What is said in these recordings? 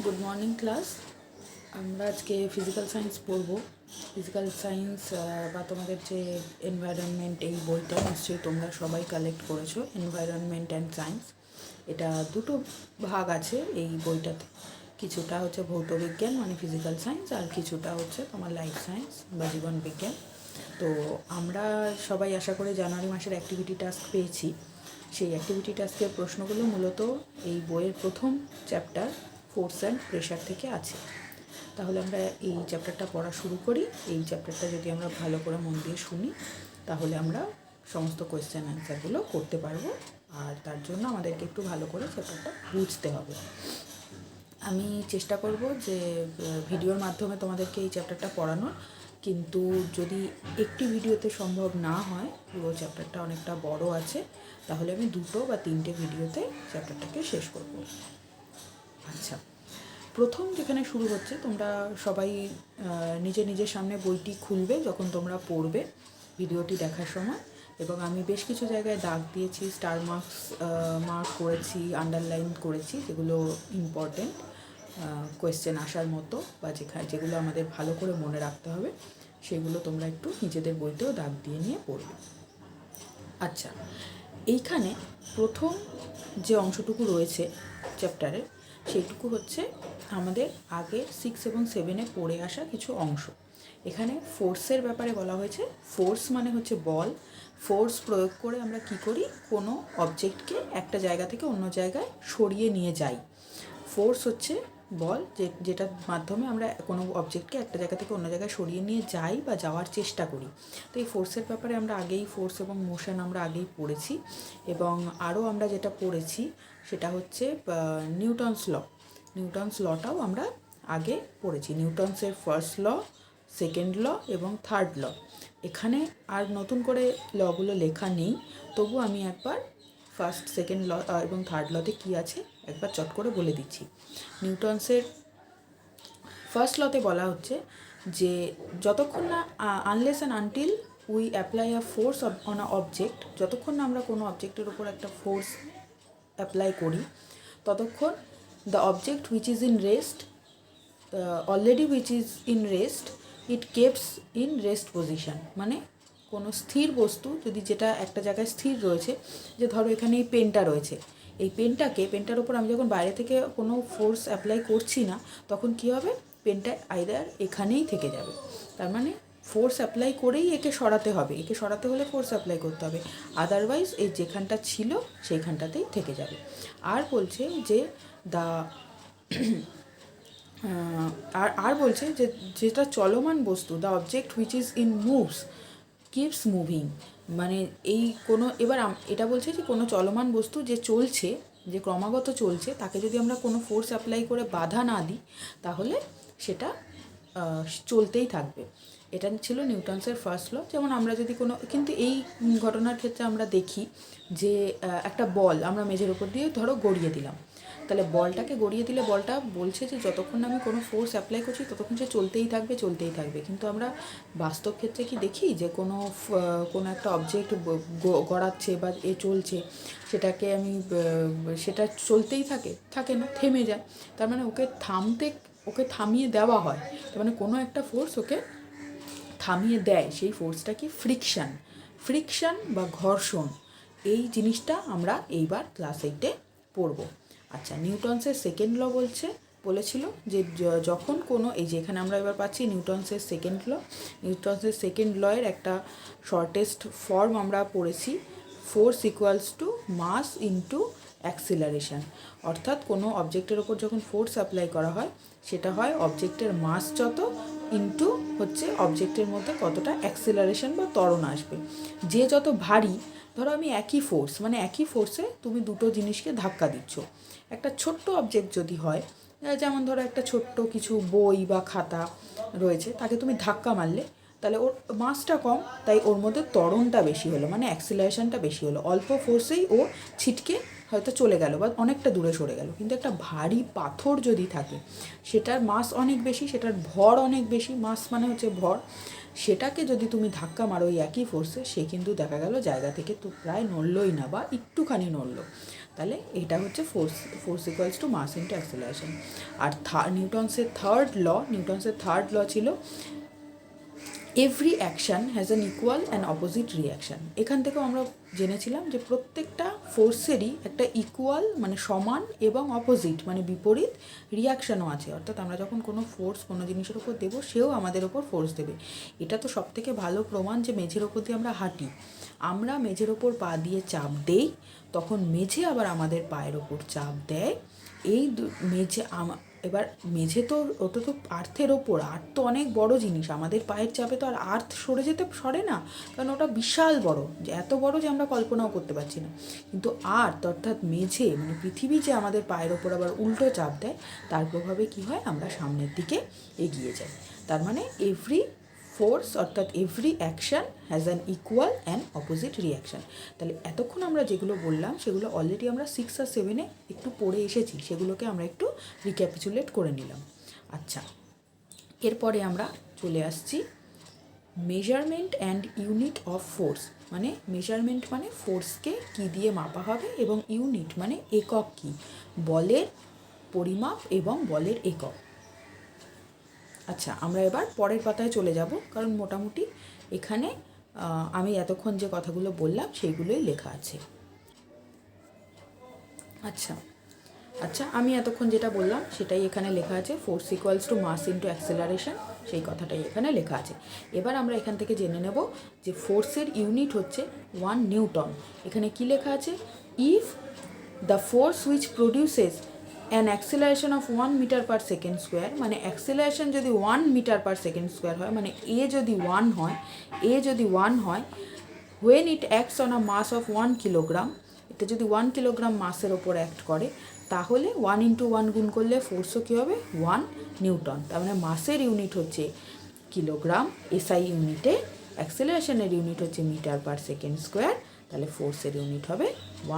Good morning class. আমরা আজকে physical science পড়ব। ফিজিক্যাল সায়েন্স বা তোমাদের যে এনভায়রনমেন্ট, এই বইটা নিশ্চয়ই তোমরা সবাই কালেক্ট করেছো, এনভায়রনমেন্ট অ্যান্ড সায়েন্স। এটা দুটো ভাগ আছে এই বইটাতে। কিছুটা হচ্ছে ভৌতবিজ্ঞান মানে ফিজিক্যাল সায়েন্স, আর কিছুটা হচ্ছে তোমার লাইফ সায়েন্স বা জীবন বিজ্ঞান। তো আমরা সবাই আশা করে জানুয়ারি মাসের অ্যাক্টিভিটি টাস্ক পেয়েছি। সেই অ্যাক্টিভিটি টাস্কের প্রশ্নগুলো মূলত এই বইয়ের প্রথম চ্যাপ্টার ফোর্স অ্যান্ড প্রেশার থেকে আছে। তাহলে আমরা এই চ্যাপ্টারটা পড়া শুরু করি। এই চ্যাপ্টারটা যদি আমরা ভালো করে মন দিয়ে শুনি, তাহলে আমরা সমস্ত কোয়েশ্চেন অ্যান্সারগুলো করতে পারবো। আর তার জন্য আমাদেরকে একটু ভালো করে চ্যাপ্টারটা বুঝতে হবে। আমি চেষ্টা করব যে ভিডিওর মাধ্যমে তোমাদেরকে এই চ্যাপ্টারটা পড়ানোর, কিন্তু যদি একটি ভিডিওতে সম্ভব না হয়, পুরো চ্যাপ্টারটা অনেকটা বড় আছে, তাহলে আমি 2 বা 3টে ভিডিওতে চ্যাপ্টারটাকে শেষ করব। আচ্ছা, প্রথম যেখানে শুরু হচ্ছে, তোমরা সবাই নিজের সামনে বইটি খুলবে যখন তোমরা পড়বে ভিডিওটি দেখার সময়। এবং আমি বেশ কিছু জায়গায় দাগ দিয়েছি, স্টার মার্ক করেছি, আন্ডারলাইন করেছি, যেগুলো ইম্পর্টেন্ট কোয়েশ্চেন আসার মতো বা যেগুলো আমাদের ভালো করে মনে রাখতে হবে, সেগুলো তোমরা একটু নিজেদের বইতেও দাগ দিয়ে নিয়ে পড়বে। আচ্ছা, এইখানে প্রথম যে অংশটুকু রয়েছে চ্যাপ্টারের, সেইটুকু হচ্ছে আমাদের আগে 6 এবং 7-এ পড়ে আসা কিছু অংশ। এখানে ফোর্সের ব্যাপারে বলা হয়েছে। ফোর্স মানে হচ্ছে বল। ফোর্স প্রয়োগ করে আমরা কি করি, কোনো অবজেক্টকে একটা জায়গা থেকে অন্য জায়গায় সরিয়ে নিয়ে যাই। ফোর্স হচ্ছে বল, যেটার মাধ্যমে আমরা কোনো অবজেক্টকে একটা জায়গা থেকে অন্য জায়গায় সরিয়ে নিয়ে যাই বা যাওয়ার চেষ্টা করি। তো এই ফোর্সের ব্যাপারে আমরা আগেই ফোর্স এবং মোশন আমরা আগেই পড়েছি। এবং আরও আমরা যেটা পড়েছি সেটা হচ্ছে নিউটনস ল। নিউটনস লটাও আমরা আগে পড়েছি। নিউটনসের ফার্স্ট ল, সেকেন্ড ল এবং থার্ড ল। এখানে আর নতুন করে লগুলো লেখা নেই, তবু আমি একবার ফার্স্ট, সেকেন্ড ল এবং থার্ড লতে কী আছে একবার চট করে বলে দিচ্ছি। নিউটনসের ফার্স্ট লতে বলা হচ্ছে যে যতক্ষণ না unless and until we apply a force on a object, যতক্ষণ না আমরা কোনো অবজেক্টের উপর একটা ফোর্স অ্যাপ্লাই করি, ততক্ষণ the object which is in rest, already which is in rest, it capes in rest position. মানে কোনো স্থির বস্তু যদি, যেটা একটা জায়গায় স্থির রয়েছে, যে ধরো এখানে এই পেনটা রয়েছে, এই পেনটার উপর আমি যখন বাইরে থেকে কোনো ফোর্স অ্যাপ্লাই করছি না, তখন কী হবে, পেনটা আইদার এখানেই থেকে যাবে। তার মানে ফোর্স অ্যাপ্লাই করেই একে সরাতে হবে, একে সরাতে হলে ফোর্স অ্যাপ্লাই করতে হবে, আদারওয়াইজ এই যেখানটা ছিল সেইখানটাতেই থেকে যাবে। আর বলছে যে আর বলছে যে যেটা চলমান বস্তু, the object which is in moves keeps moving. মানে এই কোনো, এবার এটা বলছে যে কোনো চলমান বস্তু যে চলছে, যে ক্রমাগত চলছে, তাকে যদি আমরা কোনো ফোর্স অ্যাপ্লাই করে বাধা না দিই, তাহলে সেটা চলতেই থাকবে। এটা ছিল নিউটনসের ফার্স্ট ল। যেমন আমরা যদি কোনো, কিন্তু এই ঘটনার ক্ষেত্রে আমরা দেখি যে একটা বল আমরা মেঝের উপর দিয়ে ধরো গড়িয়ে দিলাম, তাহলে বলটাকে গড়িয়ে দিলে বলটা বলছে যে যতক্ষণ আমি কোনো ফোর্স অ্যাপ্লাই করছি ততক্ষণ সে চলতেই থাকবে। কিন্তু আমরা বাস্তব ক্ষেত্রে কি দেখি যে কোনো একটা অবজেক্ট গড়াচ্ছে বা চলছে, সেটাকে আমি সেটা চলতেই থাকে না, থেমে যায়। তার মানে ওকে থামিয়ে দেওয়া হয়। তার মানে কোনো একটা ফোর্স ওকে থামিয়ে দেয়। সেই ফোর্সটা কি, ফ্রিকশন বা ঘর্ষণ। এই জিনিসটা আমরা এইবার ক্লাস 8-এ পড়ব। আচ্ছা, নিউটনসের সেকেন্ড ল বলেছিল যে যখন কোনো, এই যে এখানে আমরা এবার পাচ্ছি নিউটনসের সেকেন্ড লয়ের একটা শর্টেস্ট ফর্ম আমরা পড়েছি, force equals to mass into acceleration. অর্থাৎ কোনো অবজেক্টের ওপর যখন ফোর্স অ্যাপ্লাই করা হয়, সেটা হয় অবজেক্টের মাস যত ইন্টু হচ্ছে অবজেক্টের মধ্যে কতটা অ্যাক্সিলারেশন বা ত্বরণ আসবে। যে যত ভারী, ধরো আমি একই ফোর্সে তুমি দুটো জিনিসকে ধাক্কা দিচ্ছ। একটা ছোট্ট অবজেক্ট যদি হয়, যেমন ধরো একটা ছোট্ট কিছু বই বা খাতা রয়েছে, তাকে তুমি ধাক্কা মারলে, তাহলে ওর মাসটা কম, তাই ওর মধ্যে ত্বরণটা বেশি হলো, মানে অ্যাক্সিলারেশনটা বেশি হলো। অল্প ফোর্সেই ও ছিটকে হয়তো চলে গেল বা অনেকটা দূরে সরে গেল। কিন্তু একটা ভারী পাথর যদি থাকে, সেটার মাস অনেক বেশি, সেটার ভর অনেক বেশি, মাস মানে হচ্ছে ভর, সেটাকে যদি তুমি ধাক্কা মারো ওই একই ফোর্সে, সে কিন্তু দেখা গেল জায়গা থেকে তো প্রায় নড়লই না বা একটুখানি নড়লো। তাহলে এটা হচ্ছে force equals to mass into acceleration. আর নিউটনসের থার্ড ল ছিল every action has an equal and opposite reaction. এখান থেকেও আমরা জেনেছিলাম যে প্রত্যেকটা ফোর্সেরই একটা ইকুয়াল মানে সমান এবং অপোজিট মানে বিপরীত রিয়াকশানও আছে। অর্থাৎ আমরা যখন কোনো ফোর্স কোনো জিনিসের ওপর দেবো, সেও আমাদের ওপর ফোর্স দেবে। এটা তো সবথেকে ভালো প্রমাণ যে মেঝের ওপর দিয়ে আমরা হাঁটি, আমরা মেঝের ওপর পা দিয়ে চাপ দেই, তখন মেঝে আবার আমাদের পায়ের ওপর চাপ দেয়। এই মেঝে এবার মেঝে তো ওটা তো আর্থের ওপর, আর্থ তো অনেক বড় জিনিস, আমাদের পায়ের চাপে তো আর আর্থ সরে না, কারণ ওটা বিশাল বড়, যে এত বড় যে আমরা কল্পনাও করতে পারছি না। কিন্তু আর্থ অর্থাৎ মেঝে মানে পৃথিবী যে আমাদের পায়ের ওপর আবার উল্টো চাপ দেয়, তার প্রভাবে কী হয়, আমরা সামনের দিকে এগিয়ে যাই। তার মানে এভরি ফোর্স অর্থাৎ every action has an equal and opposite reaction. তাহলে এতক্ষণ আমরা যেগুলো বললাম সেগুলো অলরেডি আমরা 6 আর 7-এ একটু পড়ে এসেছি, সেগুলোকে আমরা একটু রিক্যাপিচুলেট করে নিলাম। আচ্ছা, এরপরে আমরা চলে আসছি measurement and unit of force. মানে মেজারমেন্ট মানে ফোর্সকে কী দিয়ে মাপা হবে, এবং ইউনিট মানে একক কী, বলের পরিমাপ এবং বলের একক। আচ্ছা, আমরা এবার পরের পাতায় চলে যাব, কারণ মোটামুটি এখানে আমি এতক্ষণ যে কথাগুলো বললাম সেইগুলোই লেখা আছে। আচ্ছা, আমি এতক্ষণ যেটা বললাম সেটাই এখানে লেখা আছে, force equals to mass into acceleration, সেই কথাটাই এখানে লেখা আছে। এবার আমরা এখান থেকে জেনে নেব যে ফোর্সের ইউনিট হচ্ছে 1 নিউটন। এখানে কি লেখা আছে, if the force which produces an acceleration of 1 metre per second square, মানে অ্যাক্সেলারেশন যদি 1 মিটার পার সেকেন্ড স্কোয়ার হয়, মানে এ যদি 1 হয়, when it acts on a mass of 1 kilogram, এটা যদি 1 কিলোগ্রাম মাসের ওপর অ্যাক্ট করে, তাহলে 1 × 1 গুণ করলে ফোর্সও কী হবে, 1 নিউটন। তার মানে মাসের ইউনিট হচ্ছে কিলোগ্রাম, এসআই ইউনিটে, অ্যাক্সেলারেশনের ইউনিট হচ্ছে মিটার পার সেকেন্ড স্কোয়ার, তাহলে ফোর্সের ইউনিট হবে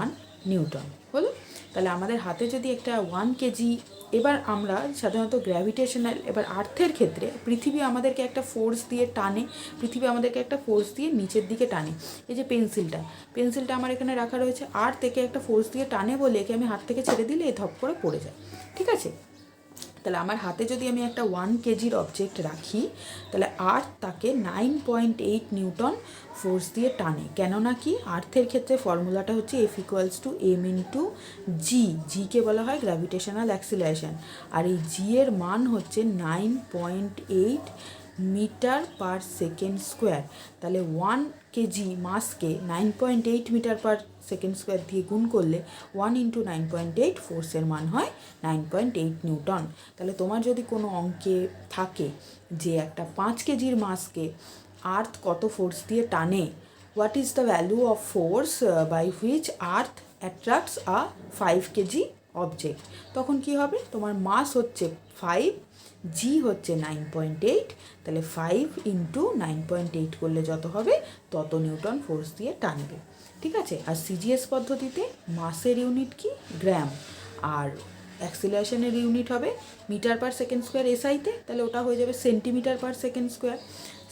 1 নিউটন। হলো? তাহলে আমাদের হাতে যদি একটা 1 কেজি, এবার আমরা সাধারণত গ্র্যাভিটেশনাল, এবার আর্থের ক্ষেত্রে পৃথিবী আমাদেরকে একটা ফোর্স দিয়ে টানে, পৃথিবী আমাদেরকে একটা ফোর্স দিয়ে নিচের দিকে টানে। এই যে পেন্সিলটা আমার এখানে রাখা রয়েছে, আর্থ থেকে একটা ফোর্স দিয়ে টানে বলে একে আমি হাত থেকে ছেড়ে দিলে এ ধপ করে পড়ে যায়, ঠিক আছে? তাহলে আমার হাতে যদি আমি একটা 1 কেজির অবজেক্ট রাখি, তাহলে আর্থ তাকে 9.8 নিউটন ফোর্স দিয়ে টানে। কেননা কি, আর্থের ক্ষেত্রে ফর্মুলাটা হচ্ছে F equals to m into G, GK বলা হয় গ্র্যাভিটেশনাল অ্যাক্সিলারেশন, আর এই জি এর মান হচ্ছে 9.8 মিটার পার সেকেন্ড স্কোয়ার। তাহলে 1 কেজি মাসকে 9.8 মিটার পার সেকেন্ড স্কোয়ার দিয়ে গুণ করলে 1 × 9.8 ফোর্সের মান হয় 9.8 নিউটন। তাহলে তোমার যদি কোনো অঙ্কে থাকে যে একটা 5 কেজির মাসকে আর্থ কত ফোর্স দিয়ে টানে, what is the value of force by which earth attracts a 5 KG object, তখন কি হবে, তোমার মাস হচ্ছে 5, জি হচ্ছে 9.8, তাহলে 5 × 9.8 করলে যত হবে তত নিউটন ফোর্স দিয়ে টানবে, ঠিক আছে? আর সিজিএস পদ্ধতিতে মাসের ইউনিট কি, গ্রাম, আর অ্যাক্সিলারেশনের ইউনিট হবে মিটার পার সেকেন্ড স্কোয়ার এসআইতে, তাহলে ওটা হয়ে যাবে সেন্টিমিটার পার সেকেন্ড স্কোয়ার।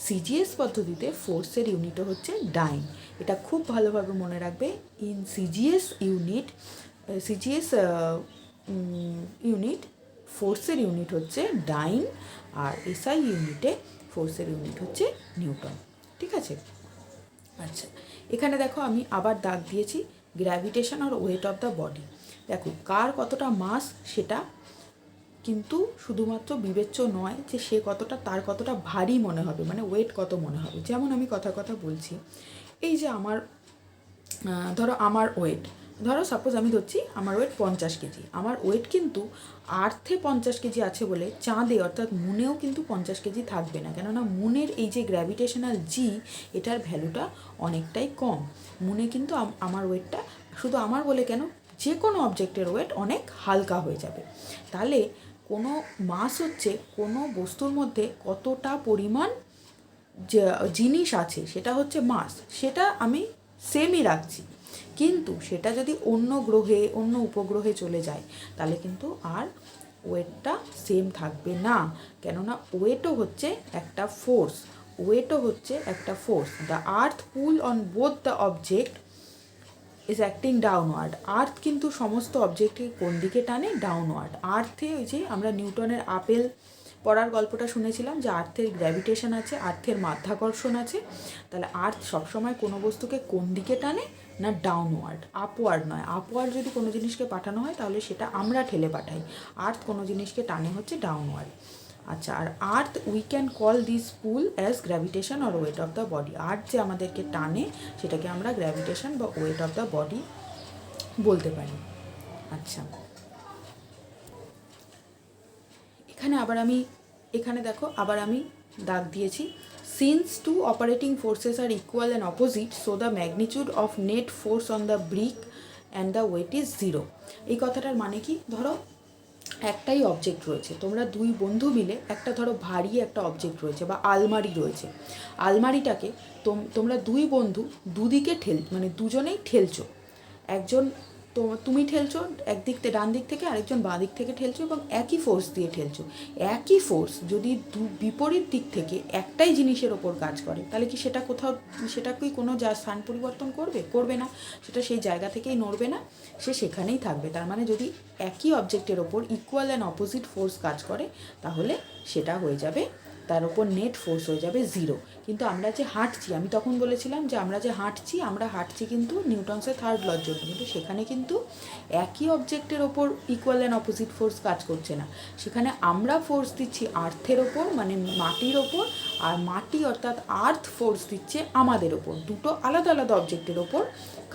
সিজিএস পদ্ধতিতে ফোর্সের ইউনিটও হচ্ছে ডাইন। এটা খুব ভালোভাবে মনে রাখবে, ইন সিজিএস ইউনিট ফোর্সের ইউনিট হচ্ছে ডাইন, আর এসআই ইউনিটে ফোর্সের ইউনিট হচ্ছে নিউটন, ঠিক আছে? আচ্ছা, এখানে দেখো আমি আবার দাগ দিয়েছি গ্র্যাভিটেশন আর ওয়েট অফ দ্য বডি। দেখো কার কতটা মাস সেটা কিন্তু শুধুমাত্র বিবেচ্য নয় যে সে কতটা, তার কতটা ভারী মনে হবে, মানে ওয়েট কত মনে হবে। যেমন আমি কথা বলছি, এই যে আমার ধরো সাপোজ আমি ধরছি আমার ওয়েট 50 কেজি, আমার ওয়েট কিন্তু আর্থে 50 কেজি আছে বলে চাঁদে অর্থাৎ মুনেও কিন্তু 50 কেজি থাকবে না, কেননা মুনের এই যে গ্র্যাভিটেশনাল জি, এটার ভ্যালুটা অনেকটাই কম। মুনে কিন্তু আমার ওয়েটটা, শুধু আমার বলে কেন, যে কোনো অবজেক্টের ওয়েট অনেক হালকা হয়ে যাবে। তাহলে কোনো মাস হচ্ছে কোনো বস্তুর মধ্যে কতটা পরিমাণ যে জিনিস আছে সেটা হচ্ছে মাস, সেটা আমি সেমই রাখছি, কিন্তু সেটা যদি অন্য গ্রহে অন্য উপগ্রহে চলে যায় তাহলে কিন্তু আর ওয়েটটা সেম থাকবে না, কেননা ওয়েটও হচ্ছে একটা force. The earth pull on both the object is acting downward. Earth কিন্তু সমস্ত অবজেক্টকে কোন দিকে টানে? ডাউনওয়ার্ড। আর্থে ওই যে আমরা নিউটনের আপেল পড়ার গল্পটা শুনেছিলাম যে আর্থের গ্র্যাভিটেশন আছে, আর্থের মাধ্যাকর্ষণ আছে। তাহলে আর্থ সবসময় কোনো বস্তুকে কোন দিকে টানে? না ডাউনওয়ার্ড, আপওয়ার্ড নয়। আপওয়ার্ড যদি কোনো জিনিসকে পাঠানো হয় তাহলে সেটা আমরা ঠেলে পাঠাই, আর্থ কোনো জিনিসকে টানে হচ্ছে ডাউনওয়ার্ড। আচ্ছা, আর earth we can call this pull as gravitation or weight of the body. Earth যে আমাদেরকে টানে সেটাকে আমরা গ্র্যাভিটেশন বা ওয়েট অফ দ্য বডি বলতে পারি। আচ্ছা, এখানে দেখো আবার আমি দাগ দিয়েছি, since two operating forces are equal and opposite so the magnitude of net force on the brick and the weight is zero. এই কথাটার মানে কি? ধরো একটাই অবজেক্ট রয়েছে, তোমরা দুই বন্ধু মিলে একটা ধরো ভারী একটা অবজেক্ট রয়েছে বা আলমারি রয়েছে, আলমারিটাকে তোমরা দুই বন্ধু দুদিকে মানে দুজনেই ঠেলছো। একজন তুমি ঠেলছো একদিক থেকে, ডান দিক থেকে, আরেকজন বাঁ দিক থেকে ঠেলছো এবং একই ফোর্স দিয়ে ঠেলছো। একই ফোর্স যদি বিপরীত দিক থেকে একটাই জিনিসের ওপর কাজ করে তাহলে কি সেটা কি কোনো স্থান পরিবর্তন করবে না, সেটা সেই জায়গা থেকেই নড়বে না, সে সেখানেই থাকবে। তার মানে যদি একই অবজেক্টের ওপর ইকুয়াল অ্যান্ড অপোজিট ফোর্স কাজ করে তাহলে সেটা হয়ে যাবে, তার ওপর নেট ফোর্স হয়ে যাবে জিরো। কিন্তু আমরা যে হাঁটছি, আমি তখন বলেছিলাম যে আমরা হাঁটছি কিন্তু নিউটনসের থার্ড লর জন্য, কিন্তু সেখানে কিন্তু একই অবজেক্টের ওপর ইকুয়াল অ্যান্ড অপোজিট ফোর্স কাজ করছে না, সেখানে আমরা ফোর্স দিচ্ছি আর্থের ওপর, মানে মাটির ওপর, আর মাটি অর্থাৎ আর্থ ফোর্স দিচ্ছে আমাদের ওপর। দুটো আলাদা আলাদা অবজেক্টের ওপর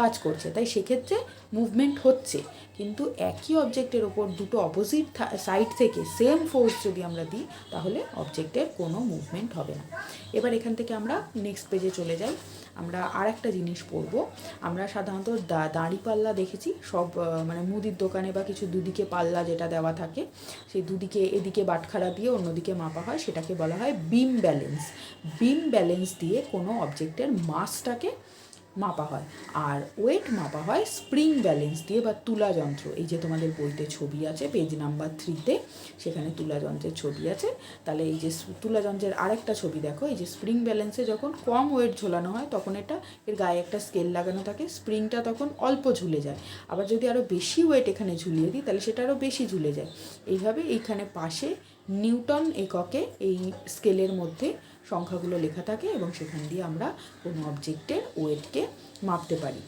কাজ করছে, তাই সেক্ষেত্রে মুভমেন্ট হচ্ছে। কিন্তু একই অবজেক্টের ওপর দুটো অপোজিট সাইড থেকে সেম ফোর্স যদি আমরা দিই তাহলে অবজেক্টের কোনো মুভমেন্ট হবে না। এবার এখান থেকে আমরা নেক্সট পেজে চলে যাই। আমরা আর একটা জিনিস পড়বো। আমরা সাধারণত দাঁড়িপাল্লা দেখেছি সব, মানে মুদির দোকানে বা কিছু দুদিকে পাল্লা যেটা দেওয়া থাকে, সেই দুদিকে এদিকে বাটখারা দিয়ে অন্যদিকে মাপা হয়, সেটাকে বলা হয় বিম ব্যালেন্স। বিম ব্যালেন্স দিয়ে কোনো অবজেক্টের মাসটাকে মাপা হয়। আর ওয়েট মাপা হয় স্প্রিং ব্যালেন্স দিয়ে বা তুলা যন্ত্র। এই যে তোমাদের বইতে ছবি আছে পেজ নাম্বার 3-তে, সেখানে তুলা যন্ত্রের ছবি আছে। তাহলে এই যে তুলা যন্ত্রের আরেকটা ছবি দেখো, এই যে স্প্রিং ব্যালেন্সে যখন কম ওয়েট ঝোলানো হয় তখন এর গায়ে একটা স্কেল লাগানো থাকে, স্প্রিংটা তখন অল্প ঝুলে যায়। আবার যদি আরও বেশি ওয়েট এখানে ঝুলিয়ে দিই তাহলে সেটা আরও বেশি ঝুলে যায়। এইভাবে এইখানে পাশে নিউটন এককে এই স্কেলের মধ্যে সংখ্যাগুলো লেখা থাকে এবং সেখান দিয়ে আমরা কোনো অবজেক্টের ওয়েটকে মাপতে পারি।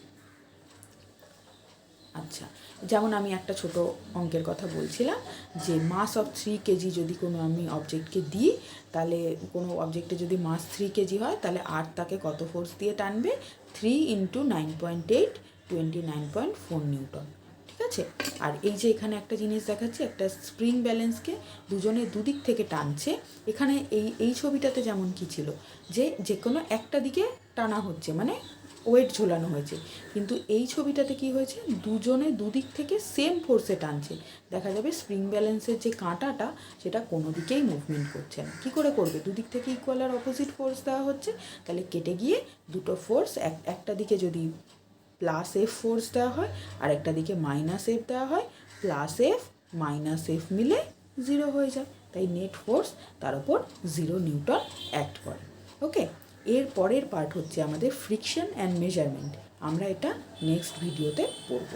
আচ্ছা, যেমন আমি একটা ছোট অঙ্কের কথা বলছিলাম যে মাস অফ 3 কেজি যদি কোনো আমি অবজেক্টকে দিই, তাহলে কোনো অবজেক্টে যদি মাস 3 কেজি হয় তাহলে আর তাকে কত ফোর্স দিয়ে টানবে? 3 × 9.8 29.4 নিউটন। ঠিক আছে। আর এই যে এখানে একটা জিনিস দেখাচ্ছে, একটা স্প্রিং ব্যালেন্সকে দুজনে দুদিক থেকে টানছে। এখানে এই ছবিটাতে যেমন কি ছিল যে কোনো একটা দিকে টানা হচ্ছে, মানে ওয়েট ঝোলানো হয়েছে, কিন্তু এই ছবিটাতে কি হয়েছে? দুজনে দুদিক থেকে সেম ফোর্সে টানছে। দেখা যাবে স্প্রিং ব্যালেন্সের যে কাঁটাটা সেটা কোনো দিকেই মুভমেন্ট করছে না। কী করে করবে? দুদিক থেকে ইকুয়াল আর অপোজিট ফোর্স দেওয়া হচ্ছে, তাহলে কেটে গিয়ে দুটো ফোর্স একটা দিকে যদি +F ফোর্স দেওয়া হয় আর একটা দিকে -F দেওয়া হয়, +F -F মিলে 0 হয়ে যায়। তাই নেট ফোর্স তার উপর 0 নিউটন অ্যাক্ট করে। ওকে, এর পরের পার্ট হচ্ছে আমাদের ফ্রিকশন অ্যান্ড মেজারমেন্ট। আমরা এটা নেক্সট ভিডিওতে পড়ব।